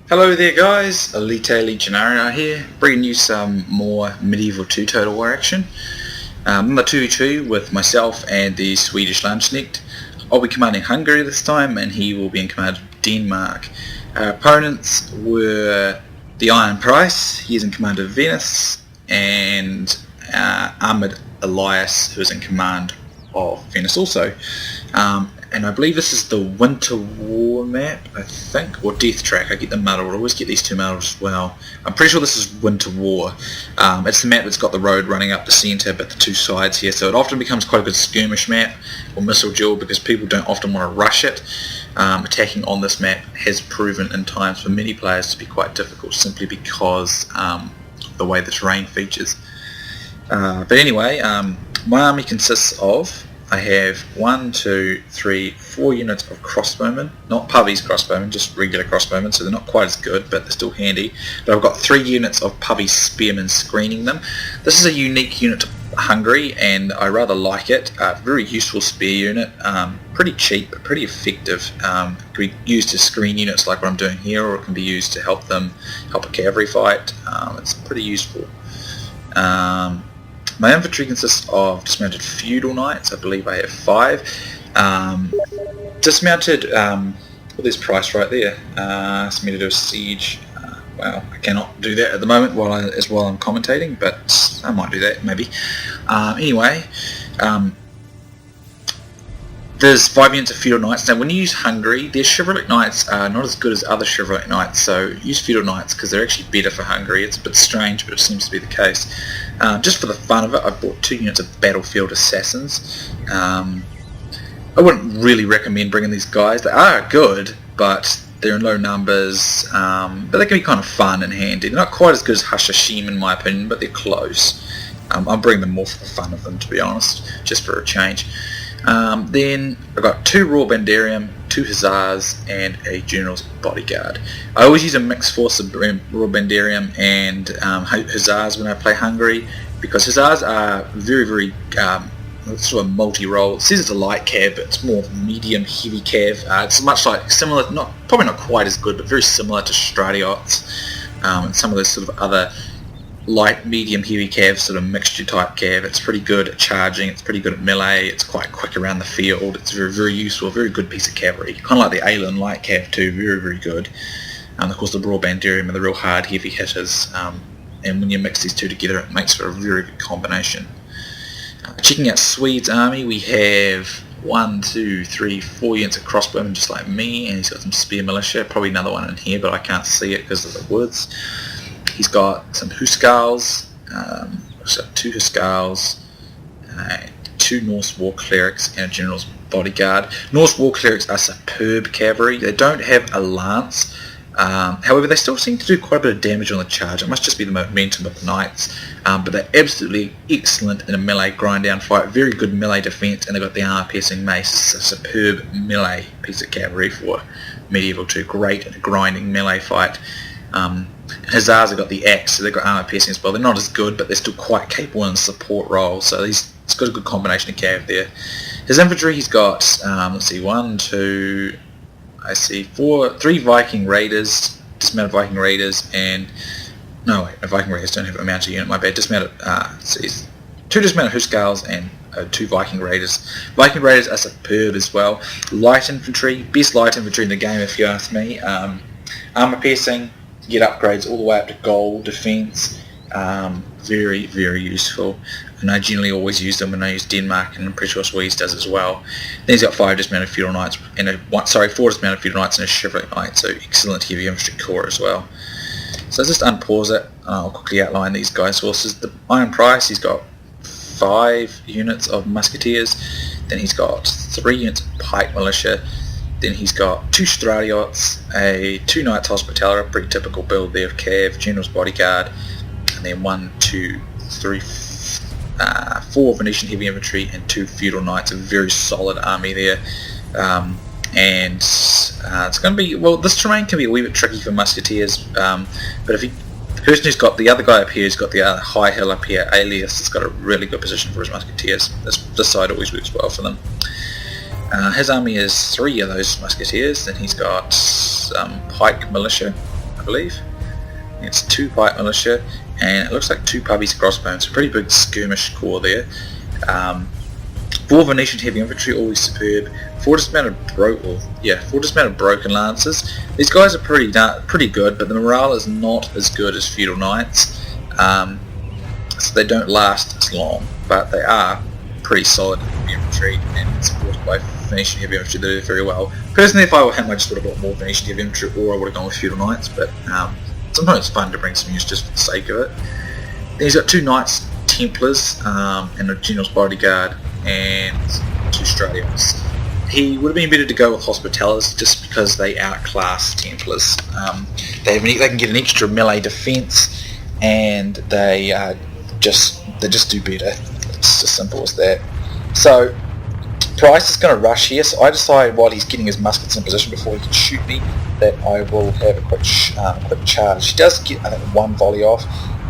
Hello there guys, Elita Legionarii here, bringing you some more Medieval 2 Total War action. I'm a 2v2 with myself and the SwedishLandSknekt. I'll be commanding Hungary this time and he will be in command of Denmark. Our opponents were TheIronPrice, he is in command of Venice, and Armoured Alias, who is in command of Venice also. And I believe this is the Winter War map, I think, or Death Track. I get them muddled. I always get these two muddled as well. I'm pretty sure this is Winter War. It's the map that's got the road running up the centre but the two sides here, so it often becomes quite a good skirmish map or missile duel because people don't often want to rush it. Attacking on this map has proven in times for many players to be quite difficult simply because the way the terrain features. But anyway, my army consists of, I have 4 units of crossbowmen, not Pubby's crossbowmen, just regular crossbowmen, so they're not quite as good, but they're still handy. But I've got 3 units of Pubby's spearmen screening them. This is a unique unit to Hungary, and I rather like it. Very useful spear unit, pretty cheap, pretty effective. It can be used to screen units like what I'm doing here, or it can be used to help a cavalry fight. It's pretty useful. My infantry consists of dismounted feudal knights. I believe I have 5. Dismounted, well, there's price right there. Asked me to do a siege. Well, I cannot do that at the moment while I'm commentating, but I might do that maybe. Anyway, there's 5 units of feudal knights. Now when you use Hungary, their chivalric knights are not as good as other chivalric knights, so use feudal knights because they're actually better for Hungary. It's a bit strange, but it seems to be the case. Just for the fun of it, I bought 2 units of battlefield assassins. I wouldn't really recommend bringing these guys. They are good, but they're in low numbers, but they can be kind of fun and handy. They're not quite as good as Hashashim in my opinion, but they're close. I'll bring them more for the fun of them, to be honest, just for a change. Then I've got 2 Royal Bandarium, 2 Hussars, and a General's Bodyguard. I always use a mixed force of Royal Bandarium and Hussars when I play Hungary, because Hussars are very sort of multi-role. It says it's a light cav, but it's more medium heavy cav. It's much like similar, probably not quite as good, but very similar to Stratiots and some of those sort of other light, medium, heavy cav, sort of mixture type cav. It's pretty good at charging, it's pretty good at melee, it's quite quick around the field, it's very useful, very good piece of cavalry. Kind of like the Alien light cav too, very good. Of course the Royal Bandarium are the real hard, heavy hitters, and when you mix these two together it makes for a very good combination. Checking out Swede's army, we have 4 units of crossbowmen just like me, and he's got some spear militia, probably another one in here but I can't see it because of the woods. He's got some Huskarls, so 2 Huskarls, 2 Norse War Clerics, and a General's Bodyguard. Norse War Clerics are superb cavalry. They don't have a lance, however they still seem to do quite a bit of damage on the charge. It must just be the momentum of the knights, but they're absolutely excellent in a melee grind down fight. Very good melee defense, and they've got the armor piercing mace. It's a superb melee piece of cavalry for Medieval 2. Great in a grinding melee fight. Hussars have got the axe, so they've got armor piercing as well. They're not as good, but they're still quite capable in the support role, so it's got a good combination of cav there. His infantry, he's got, let's see, 3 Viking Raiders, dismounted Viking Raiders, and, no wait, Viking Raiders don't have a mounted unit, my bad, dismounted, 2 dismounted Huskarls and 2 Viking Raiders. Viking Raiders are superb as well. Light infantry, best light infantry in the game if you ask me. Armor piercing, get upgrades all the way up to gold defense. Very useful, and I generally always use them when I use Denmark, and I'm pretty sure Swedes does as well. Then he's got 5 dismounted feudal knights and 4 dismounted feudal knights and a chivalric knight, so excellent heavy infantry corps as well. So let's just unpause it. I'll quickly outline these guys' forces. The Iron Price, he's got 5 units of musketeers, then he's got 3 units of pike militia. Then he's got 2 Stratiots, 2 Knights Hospitaller, a pretty typical build there of cav, General's Bodyguard, and then 4 Venetian Heavy Infantry and 2 Feudal Knights, a very solid army there. It's going to be, well, this terrain can be a wee bit tricky for musketeers, but if the person who's got, the other guy up here who's got the high hill up here, Alias, has got a really good position for his musketeers. This side always works well for them. His army is 3 of those musketeers, then he's got some pike militia, believe. It's 2 light militia, and it looks like 2 puppies crossbones. So pretty big skirmish corps there. 4 Venetian heavy infantry, always superb. 4 dismounted broken lancers. These guys are pretty good, but the morale is not as good as feudal knights, so they don't last as long. But they are pretty solid heavy infantry, and supported by Venetian heavy infantry. They do very well. Personally, if I were him, I just would have got more Venetian heavy infantry, or I would have gone with feudal knights. But sometimes it's fun to bring some use just for the sake of it. Then he's got 2 Knights Templars and a General's Bodyguard and 2 Stradios. He would have been better to go with Hospitallers just because they outclass Templars. They can get an extra melee defense, and they just do better. It's as simple as that. So Price is going to rush here, so I decide while he's getting his muskets in position before he can shoot me that I will have a quick charge. He does get, I think, 1 volley off.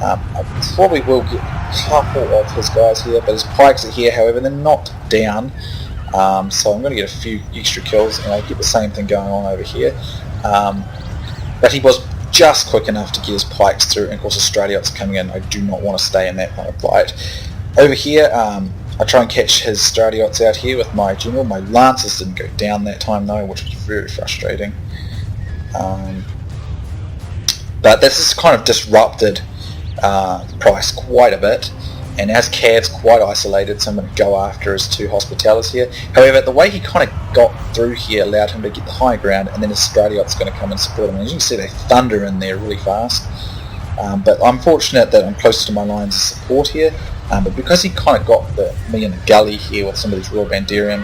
I probably will get a couple of his guys here, but his pikes are here, however, they're not down. So I'm going to get a few extra kills, and I'll get the same thing going on over here. But he was just quick enough to get his pikes through, and of course the Stradiots coming in. I do not want to stay in that kind of fight. Over here, I try and catch his Stradiots out here with my general. My Lancers didn't go down that time though, which was very frustrating. But this has kind of disrupted Price quite a bit, and as Cav's quite isolated, so I'm going to go after his 2 Hospitallers here. However, the way he kind of got through here allowed him to get the high ground, and then his Stradiot's going to come and support him. And as you can see, they thunder in there really fast. But I'm fortunate that I'm close to my lines of support here. But because he kind of got me in the gully here with some of these Royal Bandarium,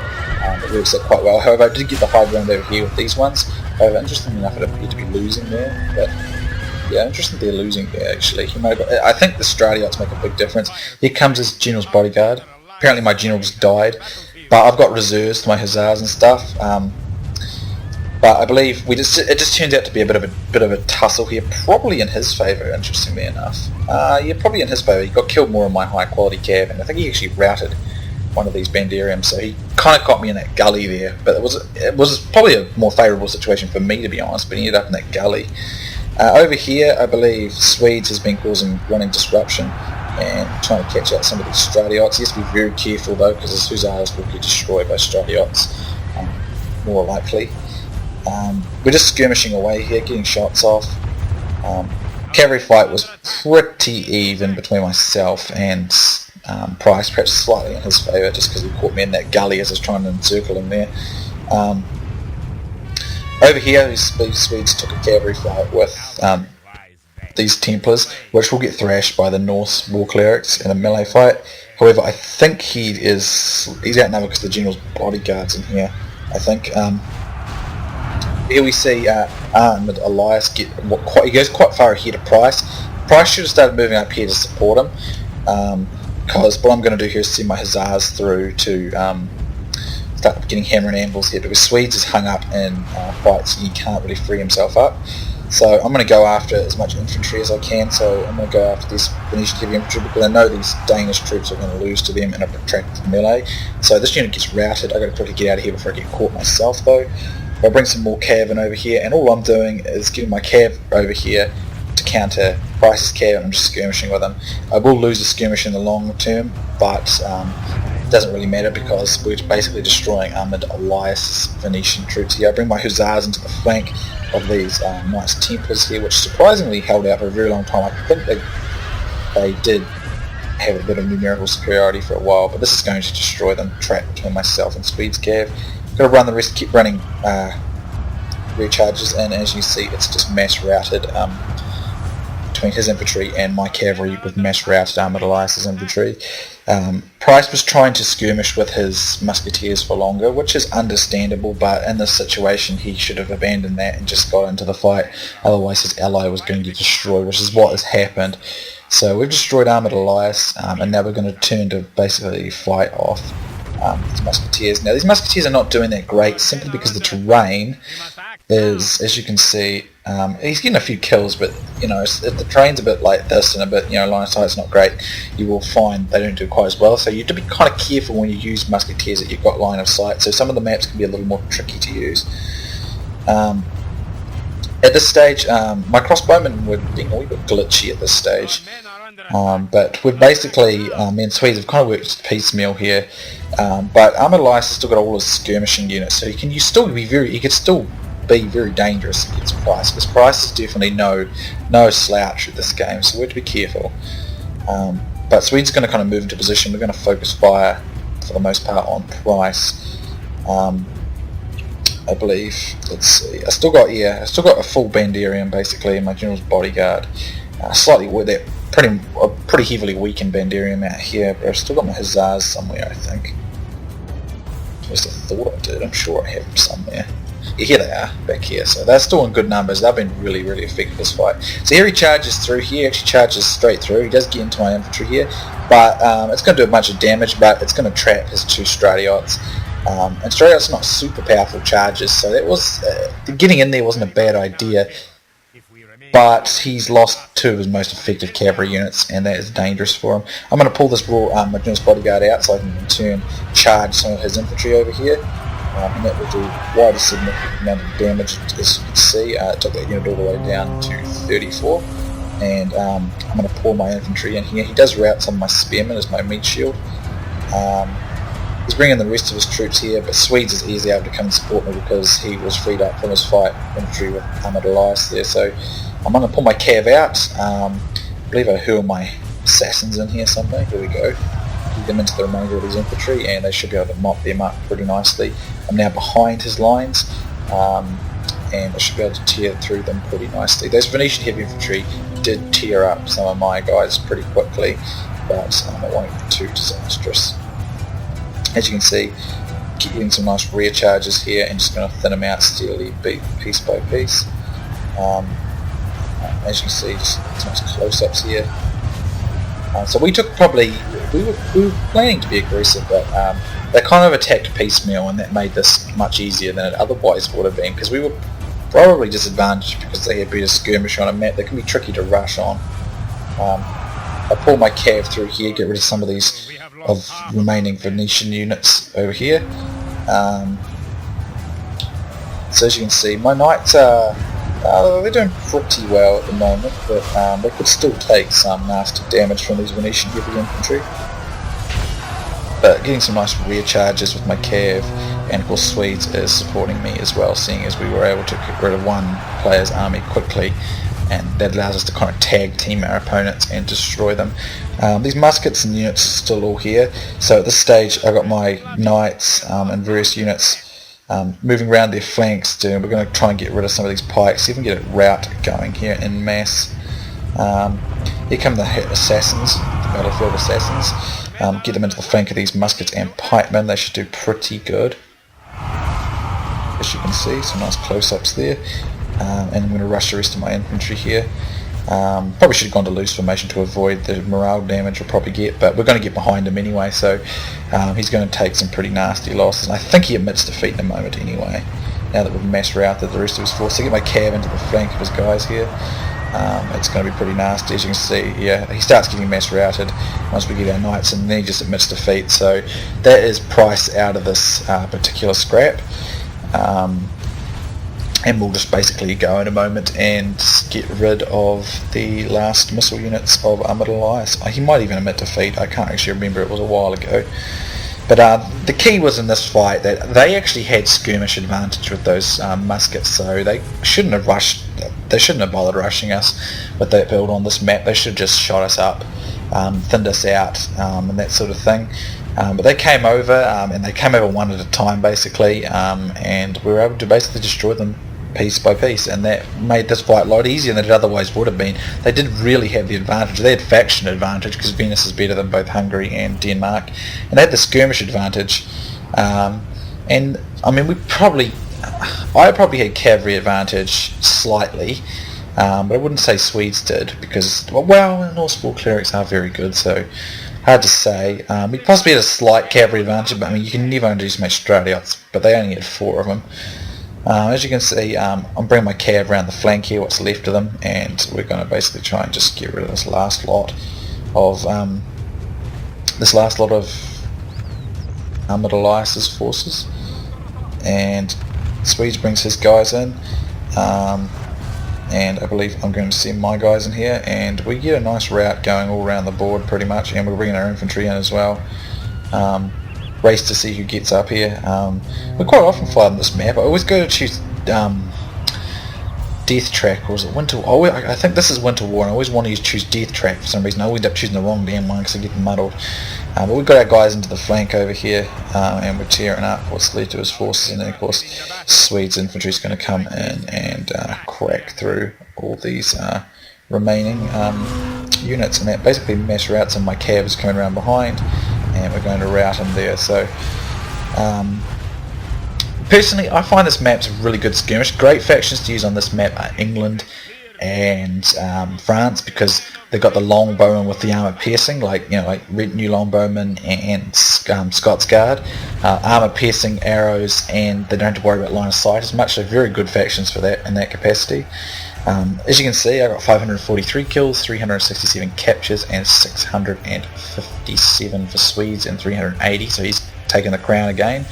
it works out quite well. However, I did get the high ground over here with these ones. However, interestingly enough, it appeared to be losing there. But yeah, interesting they're losing there actually. I think the Stradiots make a big difference. Here comes his General's Bodyguard. Apparently my General just died, but I've got reserves to my Hussars and stuff. But I believe it just turns out to be a bit of a tussle here, probably in his favour, interestingly enough. Yeah, probably in his favour. He got killed more on my high quality cav, and I think he actually routed one of these Bandariums, so he kind of got me in that gully there. But it was probably a more favourable situation for me, to be honest, but he ended up in that gully. Over here, I believe Swedes has been causing running disruption and trying to catch out some of these Stradiots. He has to be very careful though, because his Hussars will get destroyed by Stradiots, more likely. We're just skirmishing away here, getting shots off. Cavalry fight was pretty even between myself and Price, perhaps slightly in his favour, just because he caught me in that gully as I was trying to encircle him there. Over here, these Swedes took a cavalry fight with these Templars, which will get thrashed by the Norse war clerics in a melee fight. However, I think he's outnumbered because the General's Bodyguard's in here, I think. Here we see armoured Elias he goes quite far ahead of Price. Price should have started moving up here to support him, because what I'm going to do here is send my Hussars through to start getting hammer and anvils here, because Swedes is hung up in fights and he can't really free himself up. So I'm going to go after as much infantry as I can. So I'm going to go after this Venetian heavy infantry, because I know these Danish troops are going to lose to them in a protracted melee. So this unit gets routed. I've got to quickly get out of here before I get caught myself though. I'll bring some more cav in over here, and all I'm doing is getting my cav over here to counter Price's cav, and I'm just skirmishing with him. I will lose a skirmish in the long term, but it doesn't really matter because we're basically destroying armoured Alias-Venetian troops here. I bring my Hussars into the flank of these Knights Templars here, which surprisingly held out for a very long time. I think they did have a bit of numerical superiority for a while, but this is going to destroy them, trapped between myself and Swedes cav. Got to run the rest, keep running recharges, and as you see, it's just mass routed between his infantry and my cavalry with mass routed armoured Elias's infantry. Price was trying to skirmish with his musketeers for longer, which is understandable, but in this situation he should have abandoned that and just got into the fight. Otherwise his ally was going to get destroyed, which is what has happened. So we've destroyed armoured Elias, and now we're going to turn to basically fight off these musketeers. Now these musketeers are not doing that great, simply because the terrain is, as you can see, he's getting a few kills, but you know, if the terrain's a bit like this and a bit, you know, line of sight's not great, you will find they don't do quite as well. So you have to be kind of careful when you use musketeers that you've got line of sight. So some of the maps can be a little more tricky to use. At this stage, my crossbowmen were being a wee bit glitchy at this stage, but we've basically, me and Swedes have kind of worked piecemeal here. But Armoured Elias has still got all his skirmishing units, so he could still be very dangerous against Price, because Price is definitely no slouch at this game, so we have to be careful. But Sweden's going to kind of move into position. We're going to focus fire for the most part on Price. I believe. Let's see. I still got a full Bandarian basically in my general's bodyguard. They're pretty heavily weakened Bandarian out here, but I've still got my Hussars somewhere. I think. At least I thought I did. I'm sure I have them somewhere. Yeah, here they are, back here. So they're still in good numbers. They've been really effective this fight. So here he charges through. He actually charges straight through. He does get into my infantry here, but it's going to do a bunch of damage. But it's going to trap his 2 Stratiots. And Stratiots are not super powerful charges, so that was getting in there wasn't a bad idea. But he's lost 2 of his most effective cavalry units, and that is dangerous for him. I'm going to pull this raw Magnus bodyguard out so I can in turn charge some of his infantry over here, and that will do quite a significant amount of damage. As you can see, it took that unit all the way down to 34, and I'm going to pull my infantry in here. He does rout some of my spearmen as my meat shield. He's bringing the rest of his troops here, but Swedes is easily able to come and support me because he was freed up from his fight infantry with Armoured Elias there. So I'm going to pull my cav out. I believe I hurl my assassins in here somewhere. Here we go. Lead them into the remainder of his infantry, and they should be able to mop them up pretty nicely. I'm now behind his lines, and I should be able to tear through them pretty nicely. Those Venetian heavy infantry did tear up some of my guys pretty quickly, but it won't be too disastrous. As you can see, getting some nice rear charges here and just going to thin them out steadily, piece by piece. As you can see, just nice close-ups here. So we were planning to be aggressive, but they kind of attacked piecemeal, and that made this much easier than it otherwise would have been, because we were probably disadvantaged because they had better skirmish on a map. They can be tricky to rush on. I pull my cav through here, get rid of some of these remaining Venetian units over here. So as you can see, my knights they're doing pretty well at the moment, but they could still take some nasty damage from these Venetian heavy infantry. But getting some nice rear charges with my cav, and of course Swedes is supporting me as well, seeing as we were able to get rid of one player's army quickly, and that allows us to kind of tag team our opponents and destroy them. These muskets and units are still all here, so at this stage I've got my knights and various units moving around their flanks. We're going to try and get rid of some of these pikes, see if we can get a rout going here in mass. Here come the assassins, the battlefield assassins. Get them into the flank of these muskets and pikemen. They should do pretty good. As you can see, some nice close-ups there. And I'm going to rush the rest of my infantry here. Probably should have gone to loose formation to avoid the morale damage we'll probably get, but we're going to get behind him anyway, so he's going to take some pretty nasty losses, and I think he admits defeat in a moment anyway, now that we've mass routed the rest of his force. So get my cav into the flank of his guys here. It's going to be pretty nasty. As you can see, yeah, he starts getting mass routed once we get our knights, and then he just admits defeat. So that is Price out of this particular scrap. And we'll just basically go in a moment and get rid of the last missile units of Armoured Elias. He might even admit defeat, I can't actually remember, it was a while ago. But the key was in this fight that they actually had skirmish advantage with those muskets, so they shouldn't have bothered rushing us with that build on this map. They should have just shot us up, thinned us out, and that sort of thing. But they came over, and they came over one at a time basically, and we were able to basically destroy them piece by piece, and that made this fight a lot easier than it otherwise would have been. They did really have the advantage. They had faction advantage because Venice is better than both Hungary and Denmark, and they had the skirmish advantage. And I mean, I probably had cavalry advantage slightly, but I wouldn't say Swedes did, because well, Norse-War clerics are very good, so hard to say. We possibly had a slight cavalry advantage, but I mean, you can never underestimate Stratiots, but they only had 4 of them. As you can see, I'm bringing my cav around the flank here, what's left of them, and we're going to basically try and just get rid of this last lot of Armoured Elias's forces. And Swedes brings his guys in. and I believe I'm going to send my guys in here, and we get a nice route going all around the board pretty much, and we're bringing our infantry in as well. Race to see who gets up here. We quite often fly on this map. I always go to choose Death Track, or is it Winter? Oh, I think this is Winter War, and I always want to choose Death Track for some reason. I always end up choosing the wrong damn one because I get muddled. But we've got our guys into the flank over here, and we're tearing up what's led to his forces, and then of course Swedes infantry is going to come in and crack through all these remaining units, and that basically mass routes, and my cab is coming around behind, and we're going to route him there. So personally, I find this map's a really good skirmish. Great factions to use on this map are England and France, because they've got the longbowmen with the armor piercing, like retinue longbowmen and Scots Guard, armor piercing arrows, and they don't have to worry about line of sight as much. So very good factions for that in that capacity. As you can see, I got 543 kills, 367 captures, and 657 for Swedes and 380. So he's taken the crown again.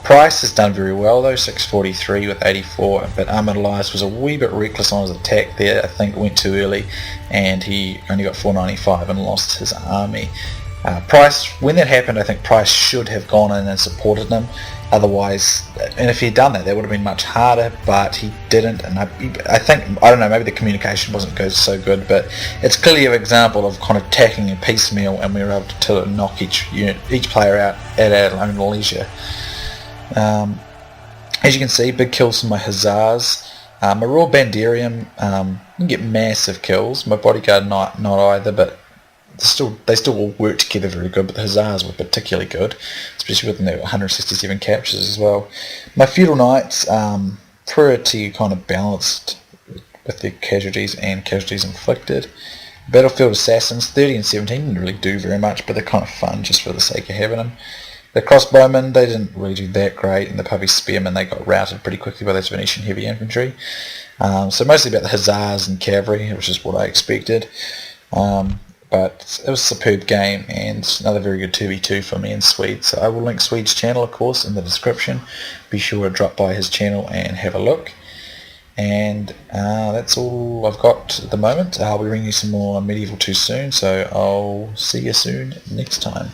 Price has done very well though, 643 with 84, but Armoured Elias was a wee bit reckless on his attack there. I think went too early, and he only got 495 and lost his army. Price, when that happened, I think Price should have gone in and supported him. Otherwise, and if he'd done that, that would have been much harder, but he didn't, and I think, I don't know, maybe the communication wasn't so good, but it's clearly an example of kind of attacking a piecemeal, and we were able to knock each player out at our own leisure. As you can see, big kills from my Hussars. My Raw Banderium can get massive kills. My Bodyguard not either, but they still all work together very good, but the Hussars were particularly good, especially with the 167 captures as well. My Feudal Knights, pretty kind of balanced with their casualties and casualties inflicted. Battlefield Assassins, 30 and 17, didn't really do very much, but they're kind of fun just for the sake of having them. The Crossbowmen, they didn't really do that great, and the Puffy Spearmen, they got routed pretty quickly by those Venetian heavy infantry. So mostly about the Hussars and cavalry, which is what I expected. But it was a superb game, and another very good 2v2 for me and Swede. So I will link Swede's channel, of course, in the description. Be sure to drop by his channel and have a look. And that's all I've got at the moment. I'll be bringing you some more Medieval 2 soon, so I'll see you soon next time.